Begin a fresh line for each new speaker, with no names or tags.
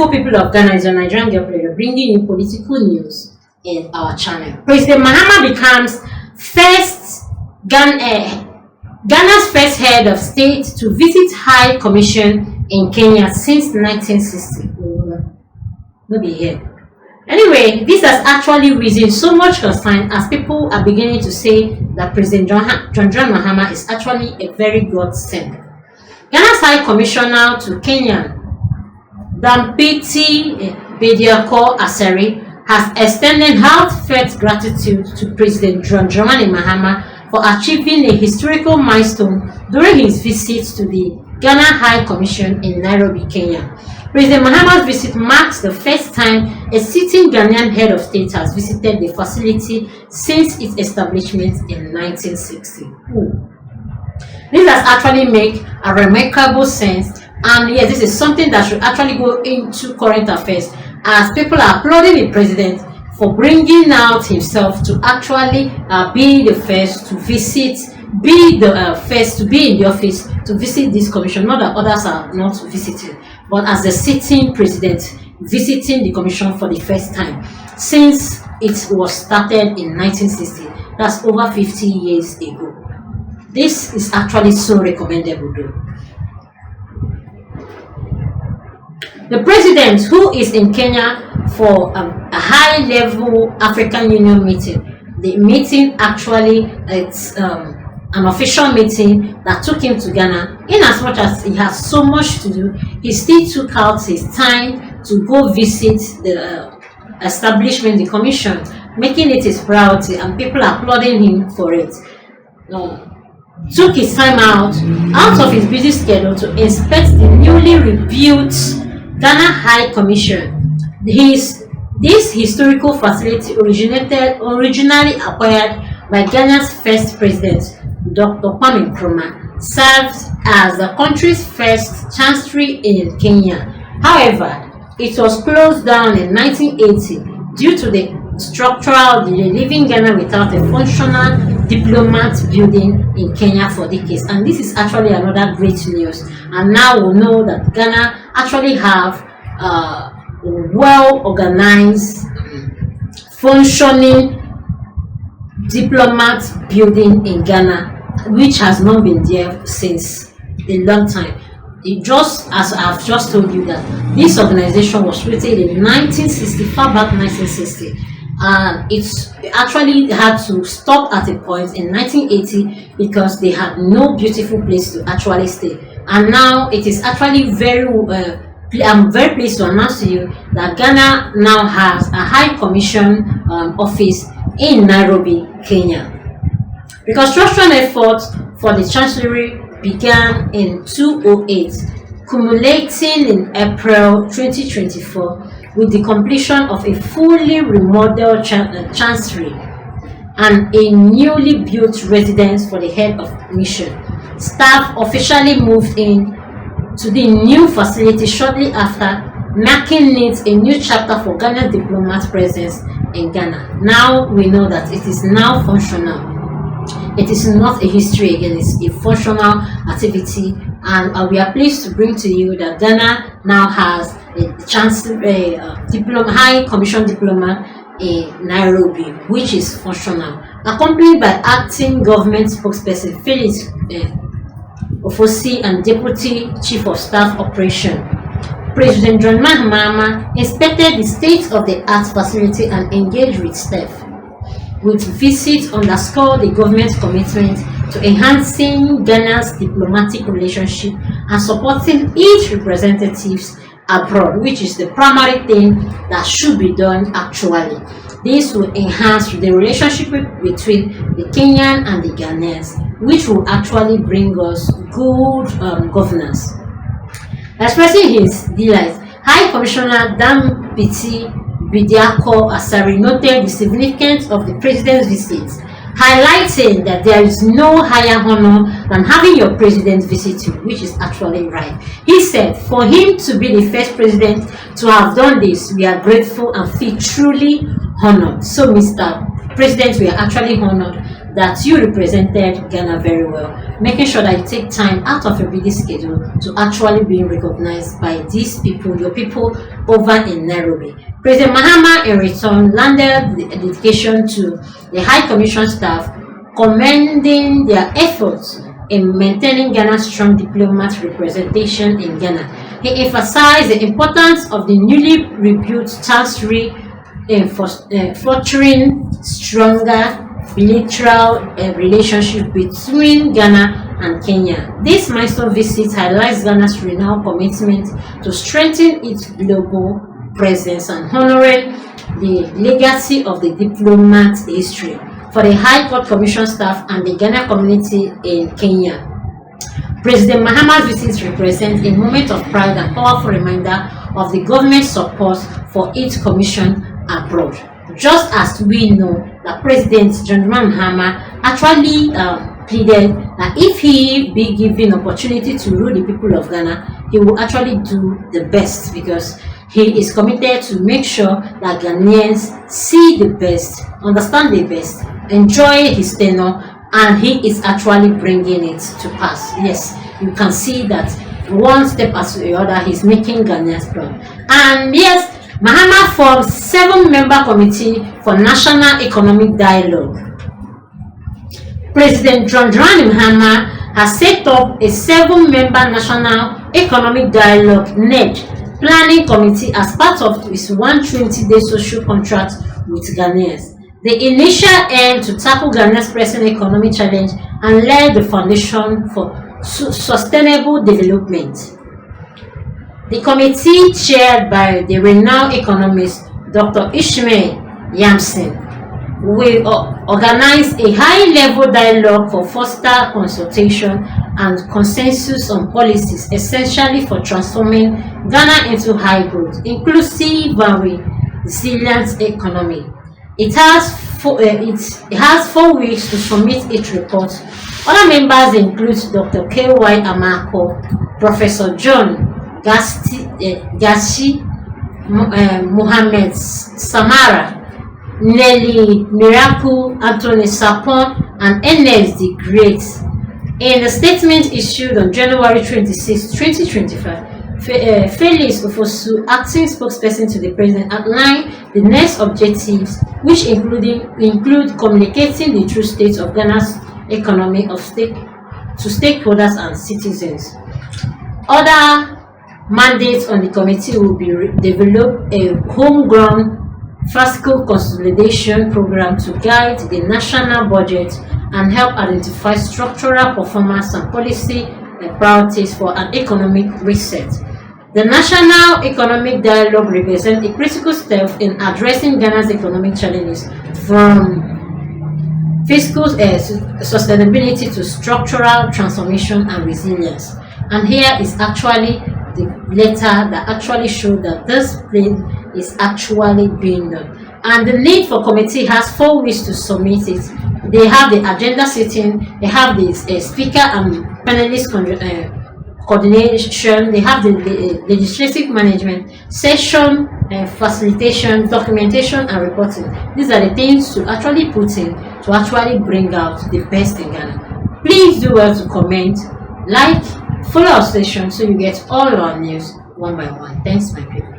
beautiful people of Ghana, is your Nigerian girl player bringing you political news in our channel. President Mahama becomes Ghana's first head of state to visit High Commission in Kenya since 1960. Maybe here. Anyway, this has actually risen so much concern as people are beginning to say that President John Mahama is actually a very godsend. Ghana's High Commissioner to Kenya, Dampiti Bediako Asari, has extended heartfelt gratitude to President John Dramani Mahama for achieving a historical milestone during his visit to the Ghana High Commission in Nairobi, Kenya. President Mahama's visit marks the first time a sitting Ghanaian head of state has visited the facility since its establishment in 1960. This has actually made a remarkable sense, and yes, this is something that should actually go into current affairs as people are applauding the president for bringing out himself to actually be the first to visit, be the first to be in the office to visit this commission. Not that others are not visiting, but as the sitting president visiting the commission for the first time since it was started in 1960. That's over 50 years ago. This is actually so recommendable though. The president, who is in Kenya for a high-level African Union meeting, the meeting actually, it's an official meeting that took him to Ghana. In as much as he has so much to do, he still took out his time to go visit the establishment, the commission, making it his priority, and people are applauding him for it. Took his time out of his busy schedule to inspect the newly rebuilt Ghana High Commission. This historical facility originally acquired by Ghana's first president, Dr. Akroma, served as the country's first chancery in Kenya. However, it was closed down in 1980 due to the structural delay, leaving Ghana without a functional diplomat building in Kenya for decades. And this is actually another great news. And now we know that Ghana actually have well-organized, functioning diplomat building in Ghana, which has not been there since a long time. It just, as I've just told you, that this organization was created in 1960, far back 1960, and it actually had to stop at a point in 1980 because they had no beautiful place to actually stay. And now it is actually I'm very pleased to announce to you that Ghana now has a High Commission office in Nairobi, Kenya. Reconstruction efforts for the Chancery began in 2008, culminating in April 2024 with the completion of a fully remodeled Chancery and a newly built residence for the head of mission. Staff officially moved in to the new facility shortly after, marking it a new chapter for Ghana's diplomat presence in Ghana. Now we know that it is now functional. It is not a history again, it's a functional activity, and we are pleased to bring to you that Ghana now has a High Commission diplomat in Nairobi, which is functional, accompanied by acting government spokesperson Felix Ofosi and Deputy Chief of Staff Operation. President John Mahama inspected the state-of-the-art facility and engaged with staff. With visits underscore the government's commitment to enhancing Ghana's diplomatic relationship and supporting its representatives abroad, which is the primary thing that should be done actually. This will enhance the relationship between the Kenyan and the Ghanaians, which will actually bring us good governance. Expressing his delight, High Commissioner Dampiti Bediako Asari noted the significance of the president's visit, highlighting that there is no higher honor than having your president visit you, which is actually right. He said, for him to be the first president to have done this, we are grateful and feel truly honored. So, Mr. President, we are actually honored that you represented Ghana very well, making sure that you take time out of your busy schedule to actually be recognized by these people, your people over in Nairobi. President Mahama in return landed the dedication to the High Commission staff, commending their efforts in maintaining Ghana's strong diplomat representation in Ghana. He emphasized the importance of the newly rebuilt chancellery in fostering stronger bilateral relationship between Ghana and Kenya. This milestone visit highlights Ghana's renowned commitment to strengthen its global presence and honoring the legacy of the diplomat history for the High Court Commission staff and the Ghana community in Kenya. President Mahama's visit represents a moment of pride and powerful reminder of the government's support for its commission abroad. Just as we know that President John Mahama actually pleaded that if he be given opportunity to rule the people of Ghana, he will actually do the best, because he is committed to make sure that Ghanaians see the best, understand the best, enjoy his tenure, and he is actually bringing it to pass. Yes, you can see that one step after the other, he's making Ghanaians proud. And yes, Mahama formed 7-member committee for National Economic Dialogue. President John Dramani Mahama has set up a 7-member National Economic Dialogue (NED) planning committee as part of his 120-day social contract with Ghanaians. The initial aim to tackle Ghana's present economic challenge and lay the foundation for sustainable development. The committee, chaired by the renowned economist Dr. Ishmael Yamson, will organize a high-level dialogue for foster consultation and consensus on policies essentially for transforming Ghana into high-growth, inclusive and resilient economy. It has 4 weeks to submit its report. Other members include Dr. K.Y. Amako, Professor John Gashi, Mohammed Samara, Nelly Miracle, Anthony Sapon, and Ernest the Great. In a statement issued on January 26, 2025, Felix Ofosu, acting spokesperson to the president, outlined the next objectives, which include communicating the true state of Ghana's economy to stakeholders and citizens. Other mandates on the committee will be develop a homegrown fiscal consolidation program to guide the national budget and help identify structural performance and policy priorities for an economic reset. The National Economic Dialogue represents a critical step in addressing Ghana's economic challenges, from fiscal sustainability to structural transformation and resilience. And here is actually the letter that actually shows that this plan is actually being done. And the need for committee has 4 weeks to submit it. They have the agenda setting, they have the speaker and panelist coordination, they have the legislative management, session facilitation, documentation, and reporting. These are the things to actually put in to actually bring out the best in Ghana. Please do well to comment, like, follow our station so you get all our news one by one. Thanks, my people.